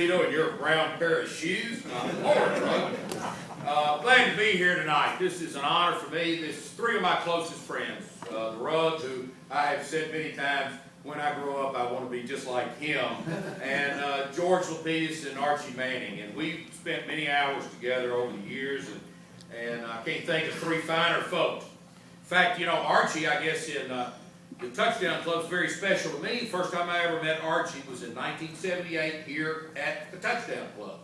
tuxedo and you're a brown pair of shoes. Lord, brother. Glad to be here tonight. This is an honor for me. This is three of my closest friends. The Ruggs, who I have said many times, when I grow up, I want to be just like him. And George Lapides and Archie Manning. And we've spent many hours together over the years, and I can't think of three finer folks. In fact, you know, Archie, I guess, in the Touchdown Club is very special to me. First time I ever met Archie was in 1978 here at the Touchdown Club.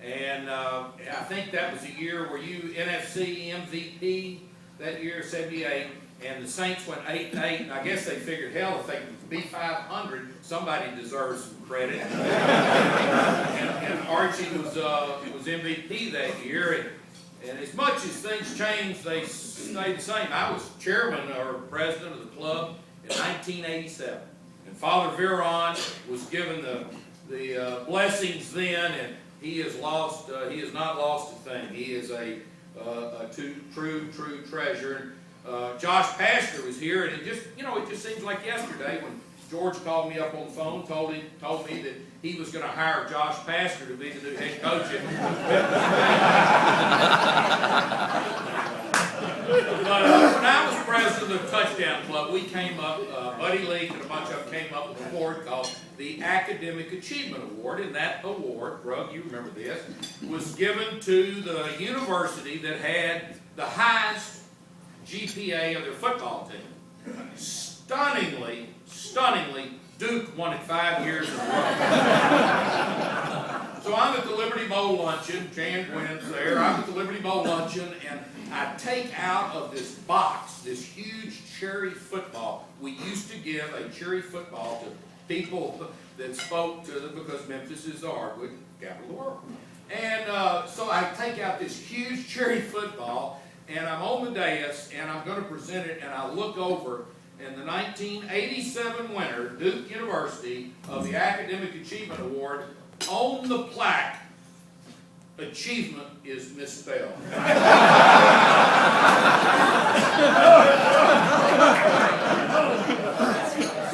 And I think that was the year where you NFC MVP that year, 78, and the Saints went 8-8, and I guess they figured, hell, if they could be 500, somebody deserves some credit. and Archie was MVP that year, and as much as things changed, they stayed the same. I was chairman or president of the club in 1987, and Father Viron was given the blessings then, and he has lost. He has not lost a thing. He is a true treasure. And Josh Pastor was here, and it just seems like yesterday when George called me up on the phone, told me that he was going to hire Josh Pastor to be the new head coach. But when I was president of the Touchdown Club, we came up, Buddy Lee and a bunch of them came up with an award called the Academic Achievement Award, and that award, Rugg, you remember this, was given to the university that had the highest GPA of their football team. Stunningly, Duke won it 5 years in a row. So I'm at the Liberty Bowl luncheon, Jan Gwynn's there, I'm at the Liberty Bowl luncheon, and I take out of this box this huge cherry football. We used to give a cherry football to people that spoke to them because Memphis is the hardwood capital of the world. And so I take out this huge cherry football, and I'm on the dais, and I'm going to present it, and I look over, and the 1987 winner, Duke University, of the Academic Achievement Award, on the plaque, achievement is misspelled.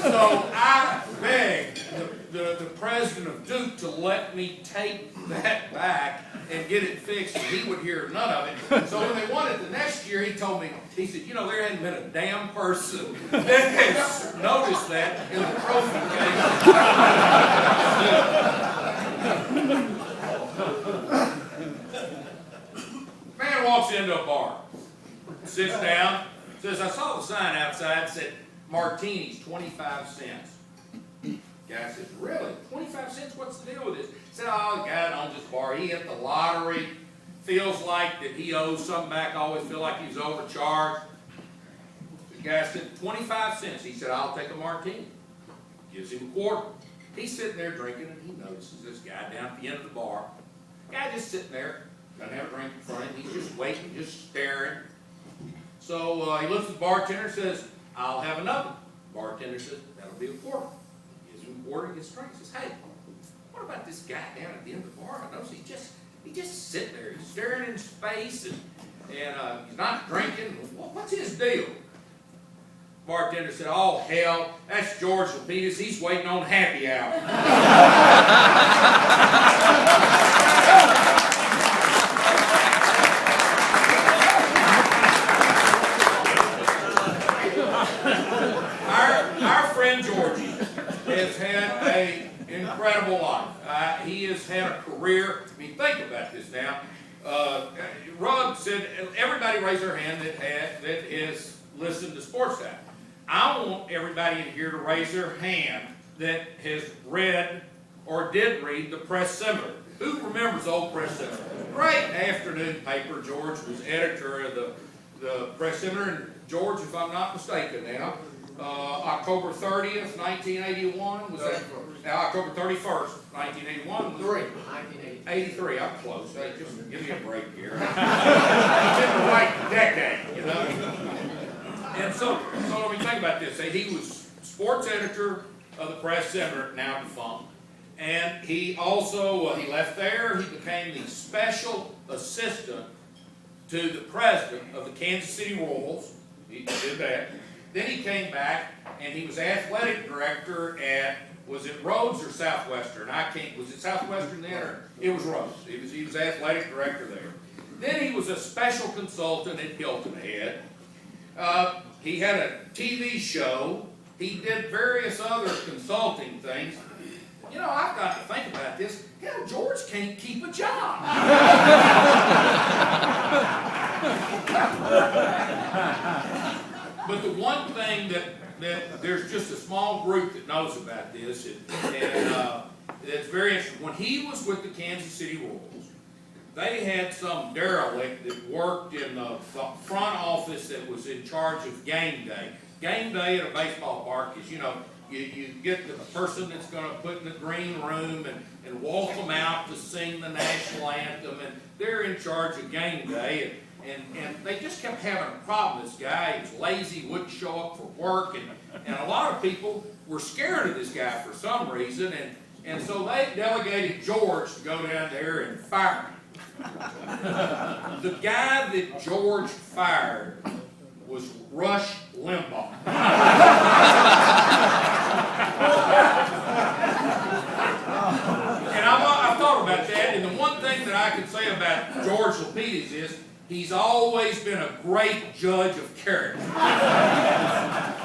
So I begged the president of Duke to let me take that back and get it fixed, and he would hear none of it. So when they won it the next year, he told me, he said, you know, there hadn't been a damn person that has noticed that in the trophy case. Man walks into a bar, sits down, says, I saw the sign outside, said, martinis, 25 cents. Guy says, really? 25 cents? What's the deal with this? He said, oh, the guy that owns this bar, he hit the lottery, feels like that he owes something back, always feel like he's overcharged. The guy said, 25 cents. He said, I'll take a martini. Gives him a quarter. He's sitting there drinking, and he notices this guy down at the end of the bar. Guy just sitting there, doesn't have a drink in front of him. He's just waiting, just staring. So he looks at the bartender and says, I'll have another. The bartender says, that'll be a quarter. Gives him a quarter, gets a drink. He says, hey, what about this guy down at the end of the bar? I notice he just sitting there. He's staring in space, and he's not drinking. What's his deal? Bartender said, oh, hell, that's George Lapides. He's waiting on happy hour. Our friend Georgie has had an incredible life. He has had a career. I mean, think about this now. Rugg said, everybody raise their hand that has listened to Sports Time. I want everybody in here to raise their hand that has read or did read the Press Seminar. Who remembers the old Press Seminar? Great afternoon paper. George was editor of the Press Seminar. And George, if I'm not mistaken now, October 30th, 1981, was that? Now, October 31st, 1981. 1983, I'm close. Hey, just give me a break here. I'm in the right decade, you know. And so let me think about this. He was sports editor of the Press Seminar, now defunct. And he also, he left there, he became the special assistant to the president of the Kansas City Royals. He did that. Then he came back, and he was athletic director at Was it Rhodes or Southwestern? Was it Southwestern then, or it was Rhodes? He was athletic director there. Then he was a special consultant at Hilton Head. He had a TV show. He did various other consulting things. You know, I've got to think about this. Hell, George can't keep a job. But the one thing that there's just a small group that knows about this, and it's very interesting. When he was with the Kansas City Royals, they had some derelict that worked in the front office that was in charge of game day. Game day at a baseball park is, you know, you get the person that's going to put in the green room and walk them out to sing the national anthem, and they're in charge of game day. And they just kept having a problem. This guy, he was lazy, wouldn't show up for work, and a lot of people were scared of this guy for some reason, and so they delegated George to go down there and fire him. The guy that George fired was Rush Limbaugh. And I've thought about that, and the one thing that I can say about George Lapides is he's always been a great judge of character. A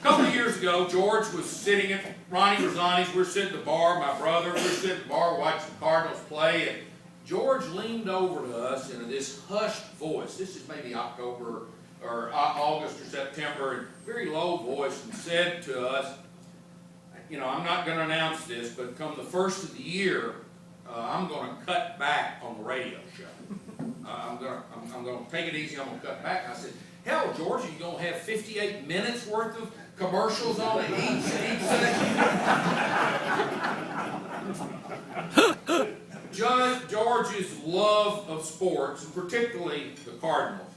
couple of years ago, George was sitting at Ronnie Rosani's. We're sitting at the bar, my brother, we're sitting at the bar watching the Cardinals play, and George leaned over to us in this hushed voice. This is maybe October or August or September, and very low voice, and said to us, you know, I'm not going to announce this, but come the first of the year, I'm going to cut back on the radio show. I'm going to take it easy. I'm going to cut back. And I said, hell, George, are you going to have 58 minutes worth of commercials on each section? George's love of sports, and particularly the Cardinals,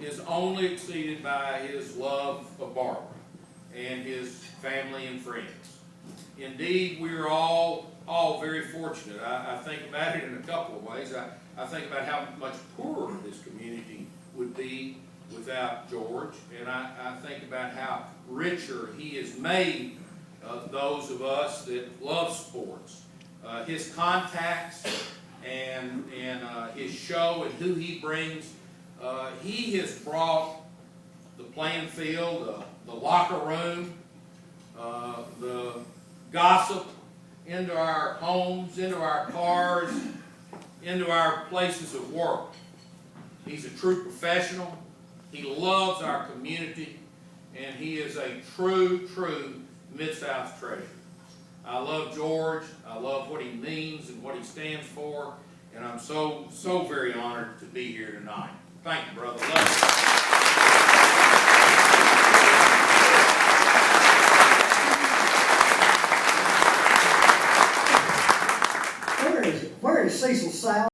is only exceeded by his love of Barbara and his family and friends. Indeed, we are all very fortunate. I think about it in a couple of ways. I think about how much poorer this community would be without George, and I think about how richer he has made those of us that love sports. His contacts and his show and who he brings, he has brought the playing field, the locker room, the gossip into our homes, into our cars, into our places of work. He's a true professional. He loves our community, and he is a true Mid-South treasure. I love George. I love what he means and what he stands for, and I'm so very honored to be here tonight. Thank you, brother. Love you. Where is Cecil South?